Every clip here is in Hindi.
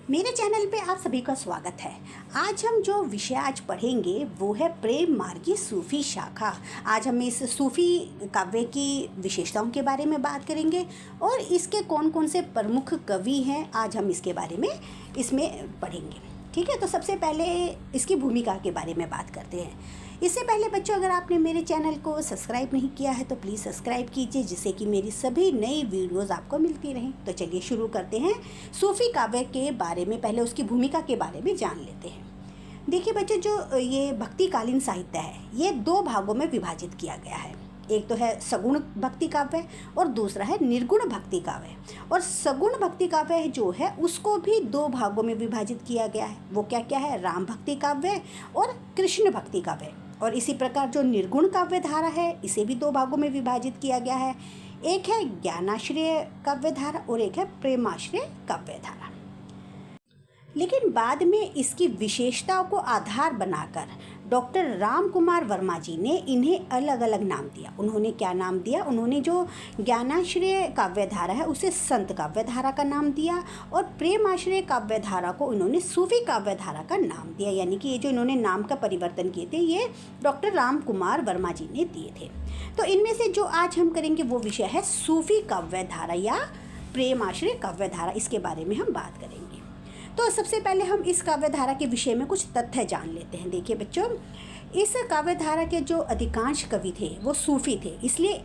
मेरे चैनल पे आप सभी का स्वागत है। आज हम जो विषय आज पढ़ेंगे वो है प्रेम मार्गी सूफ़ी शाखा। आज हम इस सूफ़ी काव्य की विशेषताओं के बारे में बात करेंगे और इसके कौन कौन से प्रमुख कवि हैं, आज हम इसके बारे में इसमें पढ़ेंगे। ठीक है, तो सबसे पहले इसकी भूमिका के बारे में बात करते हैं। इससे पहले बच्चों, अगर आपने मेरे चैनल को सब्सक्राइब नहीं किया है तो प्लीज़ सब्सक्राइब कीजिए, जिससे कि मेरी सभी नई वीडियोस आपको मिलती रहें। तो चलिए शुरू करते हैं। सूफ़ी काव्य के बारे में पहले उसकी भूमिका के बारे में जान लेते हैं। देखिए बच्चों, जो ये भक्तिकालीन साहित्य है ये दो भागों में विभाजित किया गया है। एक तो है सगुण भक्ति काव्य और दूसरा है निर्गुण भक्ति काव्य। और सगुण भक्ति काव्य जो है उसको भी दो भागों में विभाजित किया गया है। वो क्या क्या है? राम भक्ति काव्य और कृष्ण भक्ति काव्य। और इसी प्रकार जो निर्गुण काव्य धारा है इसे भी दो भागों में विभाजित किया गया है। एक है ज्ञानाश्रय काव्य धारा और एक है प्रेमाश्रय काव्य धारा। लेकिन बाद में इसकी विशेषताओं को आधार बनाकर डॉक्टर राम कुमार वर्मा जी ने इन्हें अलग अलग नाम दिया। उन्होंने क्या नाम दिया? उन्होंने जो ज्ञानाश्रय काव्य धारा है उसे संत काव्य धारा का नाम दिया और प्रेमाश्रय काव्य धारा को उन्होंने सूफी काव्य धारा का नाम दिया। यानी कि ये जो इन्होंने नाम का परिवर्तन किए थे ये डॉक्टर राम कुमार वर्मा जी ने दिए थे। तो इनमें से जो आज हम करेंगे वो विषय है सूफी काव्य धारा या प्रेमाश्रय काव्य धारा। इसके बारे में हम बात करेंगे। तो सबसे पहले हम इस काव्य धारा के विषय में कुछ तथ्य जान लेते हैं। देखिए बच्चों, इस काव्य धारा के जो अधिकांश कवि थे वो सूफी थे, इसलिए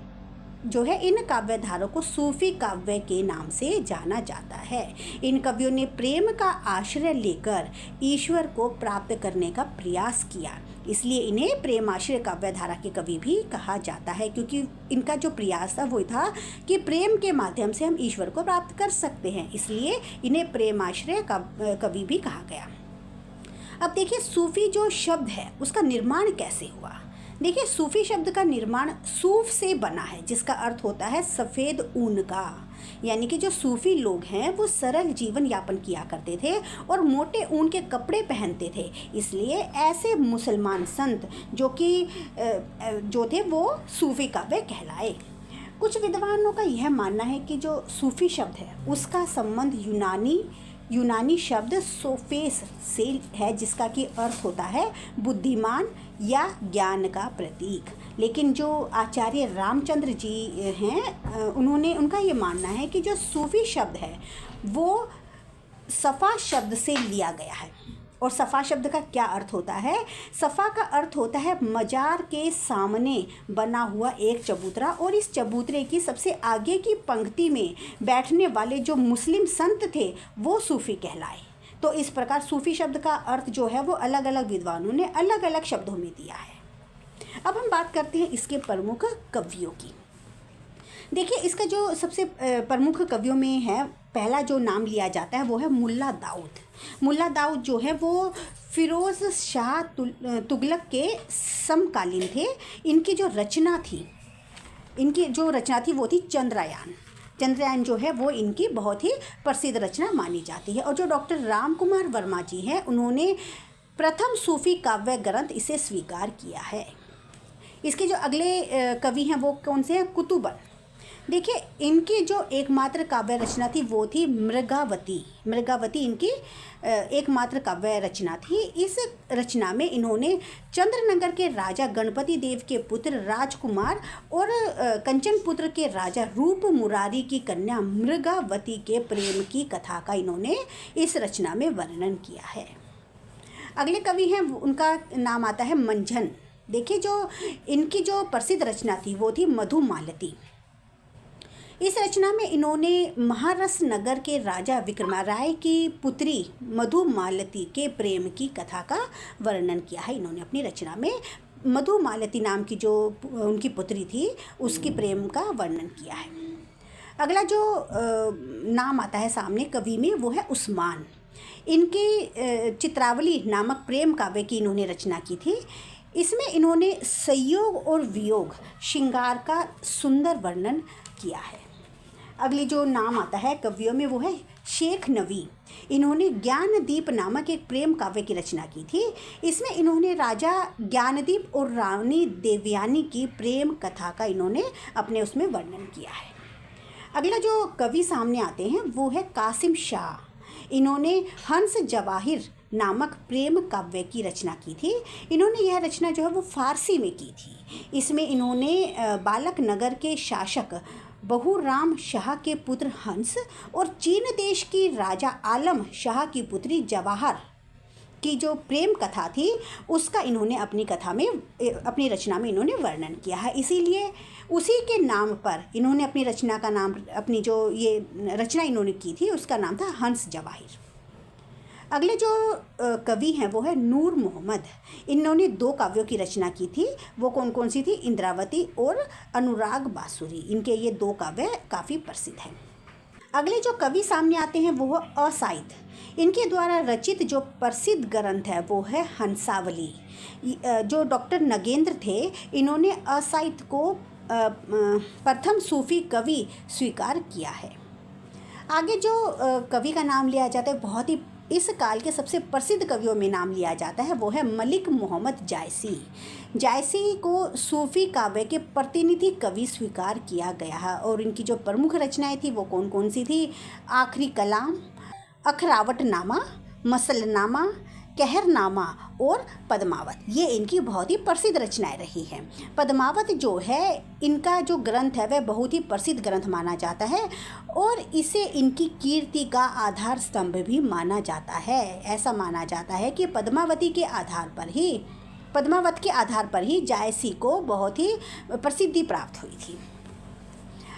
जो है इन काव्य धारों को सूफी काव्य के नाम से जाना जाता है। इन कवियों ने प्रेम का आश्रय लेकर ईश्वर को प्राप्त करने का प्रयास किया, इसलिए इन्हें प्रेमाश्रय काव्य धारा के कवि भी कहा जाता है, क्योंकि इनका जो प्रयास था वो था कि प्रेम के माध्यम से हम ईश्वर को प्राप्त कर सकते हैं, इसलिए इन्हें प्रेमाश्रय कवि भी कहा गया। अब देखिए सूफी जो शब्द है उसका निर्माण कैसे हुआ। देखिए सूफी शब्द का निर्माण सूफ से बना है, जिसका अर्थ होता है सफ़ेद ऊन का। यानी कि जो सूफी लोग हैं वो सरल जीवन यापन किया करते थे और मोटे ऊन के कपड़े पहनते थे, इसलिए ऐसे मुसलमान संत जो थे वो सूफी काव्य कहलाए। कुछ विद्वानों का यह मानना है कि जो सूफी शब्द है उसका संबंध यूनानी शब्द सोफेस से है, जिसका कि अर्थ होता है बुद्धिमान या ज्ञान का प्रतीक। लेकिन जो आचार्य रामचंद्र जी हैं उनका ये मानना है कि जो सूफी शब्द है वो सफ़ा शब्द से लिया गया है। और सफ़ा शब्द का क्या अर्थ होता है? सफ़ा का अर्थ होता है मजार के सामने बना हुआ एक चबूतरा, और इस चबूतरे की सबसे आगे की पंक्ति में बैठने वाले जो मुस्लिम संत थे वो सूफ़ी कहलाए। तो इस प्रकार सूफ़ी शब्द का अर्थ जो है वो अलग अलग विद्वानों ने अलग अलग शब्दों में दिया है। अब हम बात करते हैं इसके प्रमुख कवियों की। देखिए इसका जो सबसे प्रमुख कवियों में है, पहला जो नाम लिया जाता है वो है मुल्ला दाऊद। मुल्ला दाऊद जो है वो फिरोज़ शाह तुगलक के समकालीन थे। इनकी जो रचना थी वो थी चंद्रयान जो है वो इनकी बहुत ही प्रसिद्ध रचना मानी जाती है। और जो डॉक्टर राम कुमार वर्मा जी हैं उन्होंने प्रथम सूफी काव्य ग्रंथ इसे स्वीकार किया है। इसके जो अगले कवि हैं वो कौन से हैं? कुतुबन। देखिए इनकी जो एकमात्र काव्य रचना थी वो थी मृगावती इनकी एकमात्र काव्य रचना थी। इस रचना में इन्होंने चंद्रनगर के राजा गणपति देव के पुत्र राजकुमार और कंचन पुत्र के राजा रूप मुरारी की कन्या मृगावती के प्रेम की कथा का इन्होंने इस रचना में वर्णन किया है। अगले कवि हैं उनका नाम आता है मंझन। देखिए जो इनकी जो प्रसिद्ध रचना थी वो थी मधुमालती। इस रचना में इन्होंने महारस नगर के राजा विक्रमाराय की पुत्री मधुमालती के प्रेम की कथा का वर्णन किया है। इन्होंने अपनी रचना में मधुमालती नाम की जो उनकी पुत्री थी उसकी प्रेम का वर्णन किया है। अगला जो नाम आता है सामने कवि में वो है उस्मान। इनकी चित्रावली नामक प्रेम काव्य की इन्होंने रचना की थी। इसमें इन्होंने संयोग और वियोग श्रृंगार का सुंदर वर्णन किया है। अगली जो नाम आता है कवियों में वो है शेख नवी। इन्होंने ज्ञानदीप नामक एक प्रेम काव्य की रचना की थी। इसमें इन्होंने राजा ज्ञानदीप और रानी देवयानी की प्रेम कथा का इन्होंने अपने उसमें वर्णन किया है। अगला जो कवि सामने आते हैं वो है कासिम शाह। इन्होंने हंस जवाहिर नामक प्रेम काव्य की रचना की थी। इन्होंने यह रचना जो है वो फारसी में की थी। इसमें इन्होंने बालक नगर के शासक बहुराम शाह के पुत्र हंस और चीन देश की राजा आलम शाह की पुत्री जवाहर की जो प्रेम कथा थी उसका इन्होंने अपनी रचना में इन्होंने वर्णन किया है। इसीलिए उसी के नाम पर इन्होंने अपनी रचना का नाम, अपनी जो ये रचना इन्होंने की थी उसका नाम था हंस जवाहिर। अगले जो कवि हैं वो है नूर मोहम्मद। इन्होंने 2 काव्यों की रचना की थी। वो कौन कौन सी थी? इंद्रावती और अनुराग बांसुरी। इनके ये 2 काव्य काफ़ी प्रसिद्ध हैं। अगले जो कवि सामने आते हैं वो है असाइद। इनके द्वारा रचित जो प्रसिद्ध ग्रंथ है वो है हंसावली। जो डॉक्टर नगेंद्र थे इन्होंने असाइद को प्रथम सूफी कवि स्वीकार किया है। आगे जो कवि का नाम लिया जाता है, बहुत ही इस काल के सबसे प्रसिद्ध कवियों में नाम लिया जाता है, वो है मलिक मोहम्मद जायसी। जायसी को सूफी काव्य के प्रतिनिधि कवि स्वीकार किया गया है और इनकी जो प्रमुख रचनाएं थी वो कौन कौन सी थी? आखिरी कलाम, अखरावटनामा, मसलनामा, कहरनामा और पद्मावत। ये इनकी बहुत ही प्रसिद्ध रचनाएं रही हैं। पद्मावत जो है इनका जो ग्रंथ है वह बहुत ही प्रसिद्ध ग्रंथ माना जाता है और इसे इनकी कीर्ति का आधार स्तंभ भी माना जाता है। ऐसा माना जाता है कि पद्मावत के आधार पर ही जायसी को बहुत ही प्रसिद्धि प्राप्त हुई थी।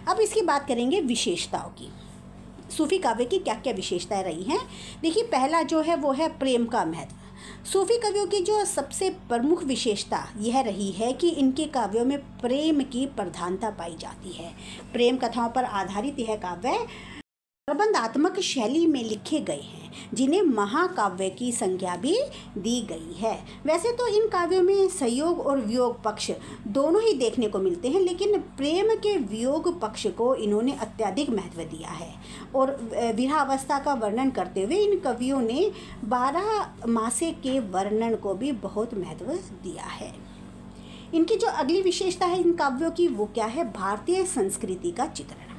अब इसकी बात करेंगे विशेषताओं की। सूफी काव्य की क्या क्या विशेषताएं रही हैं? देखिए, पहला जो है वो है प्रेम का महत्व। सूफी कवियों की जो सबसे प्रमुख विशेषता यह रही है कि इनके काव्यों में प्रेम की प्रधानता पाई जाती है। प्रेम कथाओं पर आधारित यह काव्य प्रबंधात्मक शैली में लिखे गए हैं जिन्हें महाकाव्य की संज्ञा भी दी गई है। वैसे तो इन काव्यों में संयोग और वियोग पक्ष दोनों ही देखने को मिलते हैं, लेकिन प्रेम के वियोग पक्ष को इन्होंने अत्यधिक महत्व दिया है और विरहावस्था का वर्णन करते हुए इन कवियों ने 12 मासे के वर्णन को भी बहुत महत्व दिया है। इनकी जो अगली विशेषता है इन काव्यों की वो क्या है? भारतीय संस्कृति का चित्रण।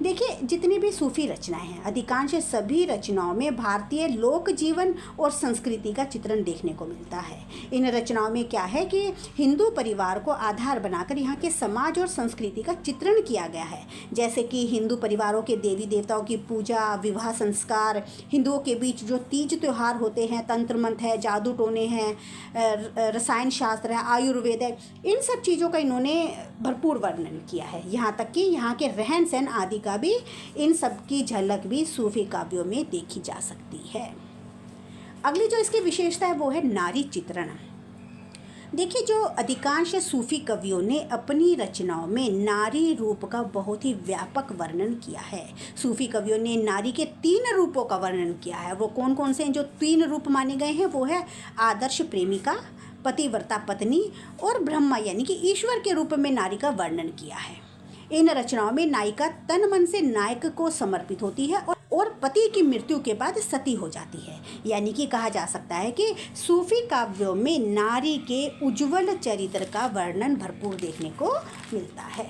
देखिए, जितनी भी सूफी रचनाएं हैं अधिकांश सभी रचनाओं में भारतीय लोक जीवन और संस्कृति का चित्रण देखने को मिलता है। इन रचनाओं में क्या है कि हिंदू परिवार को आधार बनाकर यहाँ के समाज और संस्कृति का चित्रण किया गया है। जैसे कि हिंदू परिवारों के देवी देवताओं की पूजा, विवाह संस्कार, हिंदुओं के बीच जो तीज त्यौहार होते हैं, तंत्र मंत्र है, जादू टोने हैं, रसायन शास्त्र है, आयुर्वेद है, इन सब चीज़ों का इन्होंने भरपूर वर्णन किया है। यहाँ तक कि यहाँ के रहन सहन आदि का भी, इन सब की झलक भी सूफी काव्यों में देखी जा सकती है। अगली जो इसकी विशेषता है वो है नारी चित्रण। देखिए, जो अधिकांश सूफी कवियों ने अपनी रचनाओं में नारी रूप का बहुत ही व्यापक वर्णन किया है। सूफी कवियों ने नारी के 3 रूपों का वर्णन किया है। वो कौन कौन से हैं जो 3 रूप माने गए हैं? वो है आदर्श प्रेमिका, पतिव्रता पत्नी और ब्रह्मा यानी कि ईश्वर के रूप में नारी का वर्णन किया है। इन रचनाओं में नायिका तन मन से नायक को समर्पित होती है और पति की मृत्यु के बाद सती हो जाती है। यानी कि कहा जा सकता है कि सूफी काव्यों में नारी के उज्ज्वल चरित्र का वर्णन भरपूर देखने को मिलता है।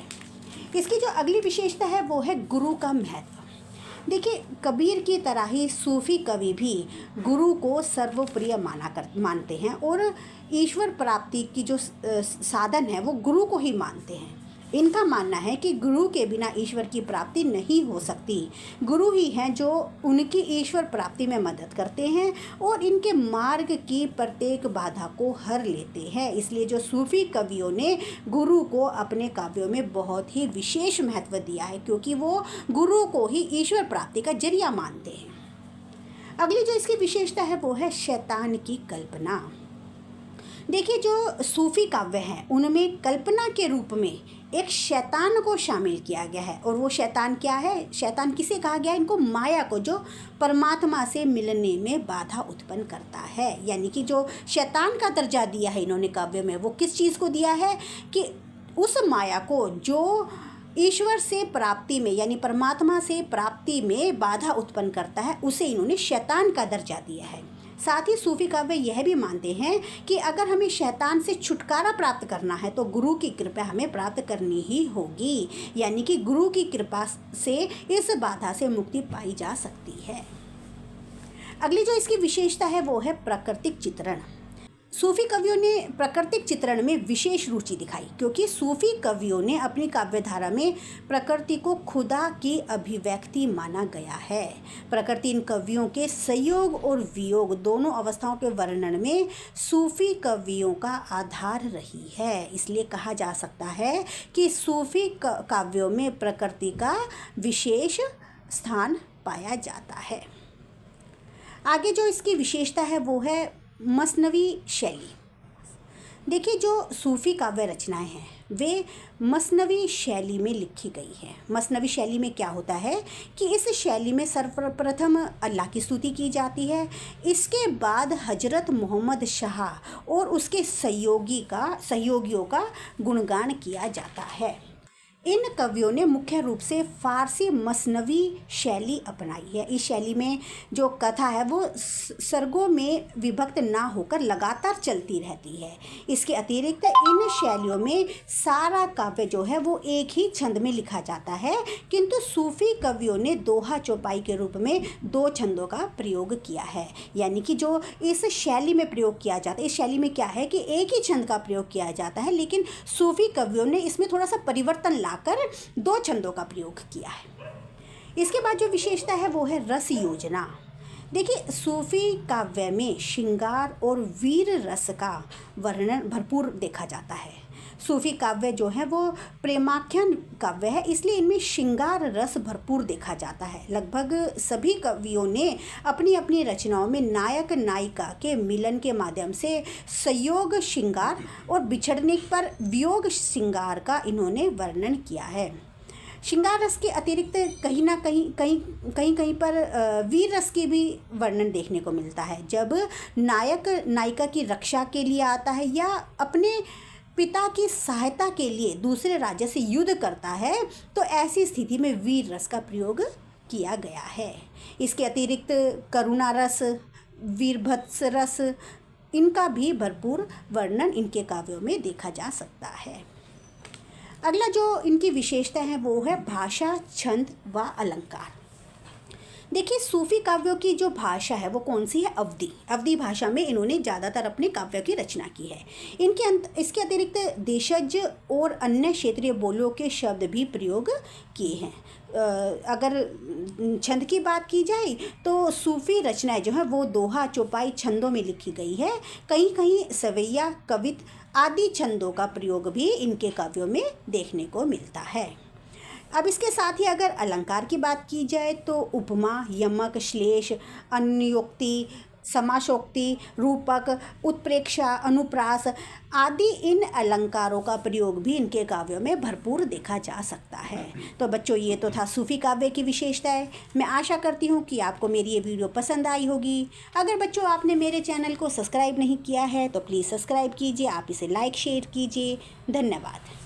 इसकी जो अगली विशेषता है वो है गुरु का महत्व। देखिए, कबीर की तरह ही सूफी कवि भी गुरु को सर्वप्रिय मानते हैं और ईश्वर प्राप्ति की जो साधन है वो गुरु को ही मानते हैं। इनका मानना है कि गुरु के बिना ईश्वर की प्राप्ति नहीं हो सकती। गुरु ही हैं जो उनकी ईश्वर प्राप्ति में मदद करते हैं और इनके मार्ग की प्रत्येक बाधा को हर लेते हैं। इसलिए जो सूफी कवियों ने गुरु को अपने काव्यों में बहुत ही विशेष महत्व दिया है, क्योंकि वो गुरु को ही ईश्वर प्राप्ति का जरिया मानते हैं। अगली जो इसकी विशेषता है वो है शैतान की कल्पना। देखिए, जो सूफी काव्य हैं उनमें कल्पना के रूप में एक शैतान को शामिल किया गया है। और वो शैतान क्या है? शैतान किसे कहा गया है? इनको माया को, जो परमात्मा से मिलने में बाधा उत्पन्न करता है। यानी कि जो शैतान का दर्जा दिया है इन्होंने काव्य में, वो किस चीज़ को दिया है कि उस माया को जो ईश्वर से प्राप्ति में यानी परमात्मा से प्राप्ति में बाधा उत्पन्न करता है, उसे इन्होंने शैतान का दर्जा दिया है। साथ ही सूफी काव्य यह भी मानते हैं कि अगर हमें शैतान से छुटकारा प्राप्त करना है तो गुरु की कृपा हमें प्राप्त करनी ही होगी। यानी कि गुरु की कृपा से इस बाधा से मुक्ति पाई जा सकती है। अगली जो इसकी विशेषता है वो है प्राकृतिक चित्रण। सूफी कवियों ने प्राकृतिक चित्रण में विशेष रुचि दिखाई, क्योंकि सूफी कवियों ने अपनी काव्यधारा में प्रकृति को खुदा की अभिव्यक्ति माना गया है। प्रकृति इन कवियों के संयोग और वियोग दोनों अवस्थाओं के वर्णन में सूफी कवियों का आधार रही है। इसलिए कहा जा सकता है कि सूफी काव्यों में प्रकृति का विशेष स्थान पाया जाता है। आगे जो इसकी विशेषता है वो है मसनवी शैली। देखिए, जो सूफ़ी काव्य रचनाएं हैं वे मसनवी शैली में लिखी गई है। मसनवी शैली में क्या होता है कि इस शैली में सर्वप्रथम अल्लाह की स्तुति की जाती है, इसके बाद हजरत मोहम्मद शाह और उसके सहयोगियों का गुणगान किया जाता है। इन कवियों ने मुख्य रूप से फ़ारसी मसनवी शैली अपनाई है। इस शैली में जो कथा है वो सर्गों में विभक्त ना होकर लगातार चलती रहती है। इसके अतिरिक्त इन शैलियों में सारा काव्य जो है वो एक ही छंद में लिखा जाता है, किंतु सूफ़ी कवियों ने दोहा चौपाई के रूप में 2 छंदों का प्रयोग किया है। यानी कि जो इस शैली में प्रयोग किया जाता है, इस शैली में क्या है कि एक ही छंद का प्रयोग किया जाता है, लेकिन सूफ़ी कवियों ने इसमें थोड़ा सा परिवर्तन कर 2 छंदों का प्रयोग किया है। इसके बाद जो विशेषता है वो है रस योजना। देखिए, सूफी काव्य में श्रृंगार और वीर रस का वर्णन भरपूर देखा जाता है। सूफी काव्य जो है वो प्रेमाख्यान काव्य है, इसलिए इनमें श्रृंगार रस भरपूर देखा जाता है। लगभग सभी कवियों ने अपनी अपनी रचनाओं में नायक नायिका के मिलन के माध्यम से संयोग श्रृंगार और बिछड़ने पर वियोग श्रृंगार का इन्होंने वर्णन किया है। श्रृंगार रस के अतिरिक्त कहीं पर वीर रस की भी वर्णन देखने को मिलता है। जब नायक नायिका की रक्षा के लिए आता है या अपने पिता की सहायता के लिए दूसरे राज्य से युद्ध करता है, तो ऐसी स्थिति में वीर रस का प्रयोग किया गया है। इसके अतिरिक्त करुणा रस, वीरभत्स रस, इनका भी भरपूर वर्णन इनके काव्यों में देखा जा सकता है। अगला जो इनकी विशेषता है वो है भाषा, छंद व अलंकार। देखिए, सूफी काव्यों की जो भाषा है वो कौन सी है? अवधी भाषा में इन्होंने ज़्यादातर अपने काव्य की रचना की है। इसके अतिरिक्त देशज और अन्य क्षेत्रीय बोलियों के शब्द भी प्रयोग किए हैं। अगर छंद की बात की जाए तो सूफी रचनाएं जो है वो दोहा चौपाई छंदों में लिखी गई है। कहीं कहीं सवैया, कवित आदि छंदों का प्रयोग भी इनके काव्यों में देखने को मिलता है। अब इसके साथ ही अगर अलंकार की बात की जाए तो उपमा, यमक, श्लेष, अन्योक्ति, समासोक्ति, रूपक, उत्प्रेक्षा, अनुप्रास आदि इन अलंकारों का प्रयोग भी इनके काव्यों में भरपूर देखा जा सकता है। तो बच्चों, ये तो था सूफी काव्य की विशेषताएं। मैं आशा करती हूँ कि आपको मेरी ये वीडियो पसंद आई होगी। अगर बच्चों आपने मेरे चैनल को सब्सक्राइब नहीं किया है तो प्लीज़ सब्सक्राइब कीजिए, आप इसे लाइक शेयर कीजिए। धन्यवाद।